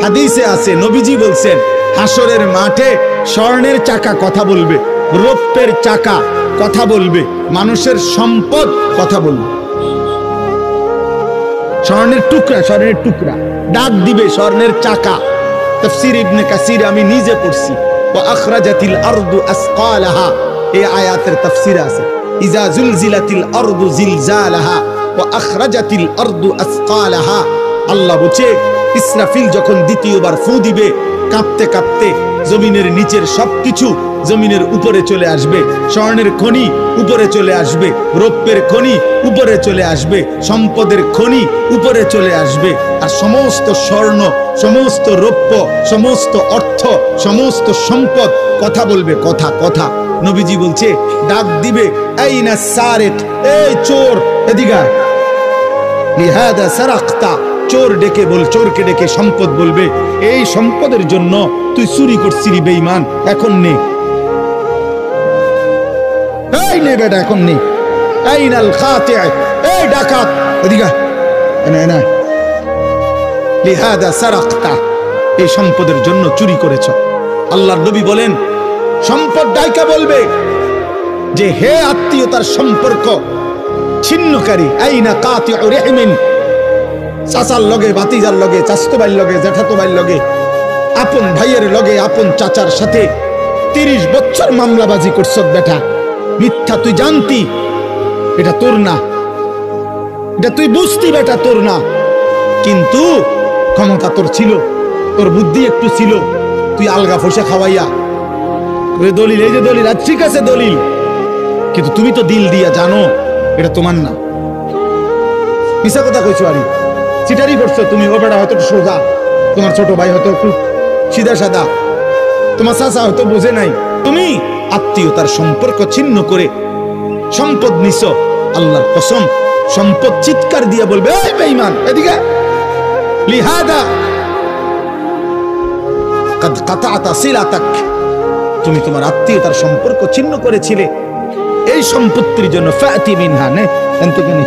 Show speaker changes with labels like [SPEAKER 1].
[SPEAKER 1] হাদিসে আছে, নবীজি বলছেন হাসরের মাঠে স্বর্ণের চাকা কথা বলবে, রৌপ্যের চাকা কথা বলবে, মানুষের সম্পদ কথা বলবে। স্বর্ণের টুকরা ডাক দিবে স্বর্ণের চাকা। তাফসীর ইবনে কাসির আমি নিজে পড়ছি, ওয়া আখরাজাতিল আরদু আসকালাহা, এই আয়াতের তাফসীর আছে ইজা জুলজিলাতিল আরদু জিলজালাহা ওয়া আখরাজাতিল আরদু আসকালাহা। আল্লাহ বলছে ইসরাফিল যখন দ্বিতীয়বার ফু দিবে, কাঁপতে কাঁপতে জমিনের নিচের সবকিছু জমিনের উপরে চলে আসবে, স্বর্ণের খনি উপরে চলে আসবে, রৌপ্যের খনি উপরে চলে আসবে, সম্পদের খনি উপরে চলে আসবে, আর সমস্ত স্বর্ণ, সমস্ত রৌপ্য, সমস্ত অর্থ, সমস্ত সম্পদ কথা বলবে, কথা কথা। নবীজি বলছে ডাক দিবে আইনা সারিক, এই চোর এদিকে আয়, লিহাদা সারাকতা, চোর ডেকে চোরকে ডেকে সম্পদ বলবে, এই সম্পদের জন্য তুই চুরি করছিলি বেঈমান, এখন নে, এই নে বেটা, এখন নে। আইনাল খাতি', এই ডাকাত এদিকে এনা, লিহাদা সারাকতা, এই সম্পদের জন্য চুরি করেছ। আল্লাহর নবী বলেন সম্পদ ডাইকা বলবে যে হে আত্মীয়তার সম্পর্ক ছিন্নকারী, আইনা কাতিউ রাহিমিন, চাচার লগে, ভাতিজার লগে, চাচতো ভাইয়ের লগে, জ্যাঠাতো ভাইয়ের লগে, আপন ভাইয়ের লগে, আপন চাচার সাথে 30 বছর মামলাবাজি করছ বেটা, মিথ্যা তুই জানতি, এটা তোর না, এটা তুই বুঝতি বেটা তোর না, কিন্তু ক্ষমতা তোর ছিল, তোর বুদ্ধি একটু ছিল, তুই আলগা ফসে খাওয়াইয়া দলিল, এই যে দলিল, আর ঠিক আছে দলিল, কিন্তু তুমি তো দিল দিয়া জানো এটা তোমার না। মিশা কথা কইছো, আরে চিটারি করছো তুমি। ও বেটা হয়তো সোজা, তোমার ছোট ভাই হয়তো একটু সিধা সাদা, তোমার চাচা হয়তো বুঝে নাই, তুমি আত্মীয়তার সম্পর্ক ছিন্ন করে সম্পদ নিছো। আল্লাহর কসম, সম্পদ চিৎকার দিয়ে বলবে এই বেঈমান এদিকে, লিহাদা কাদ কাতাতা সিলাতাক, তুমি তোমার আত্মীয়তার সম্পর্ক ছিন্ন করেছিলে, এই সম্পত্তির জন্য ফাতি মিনহা, নে এন থেকে নে।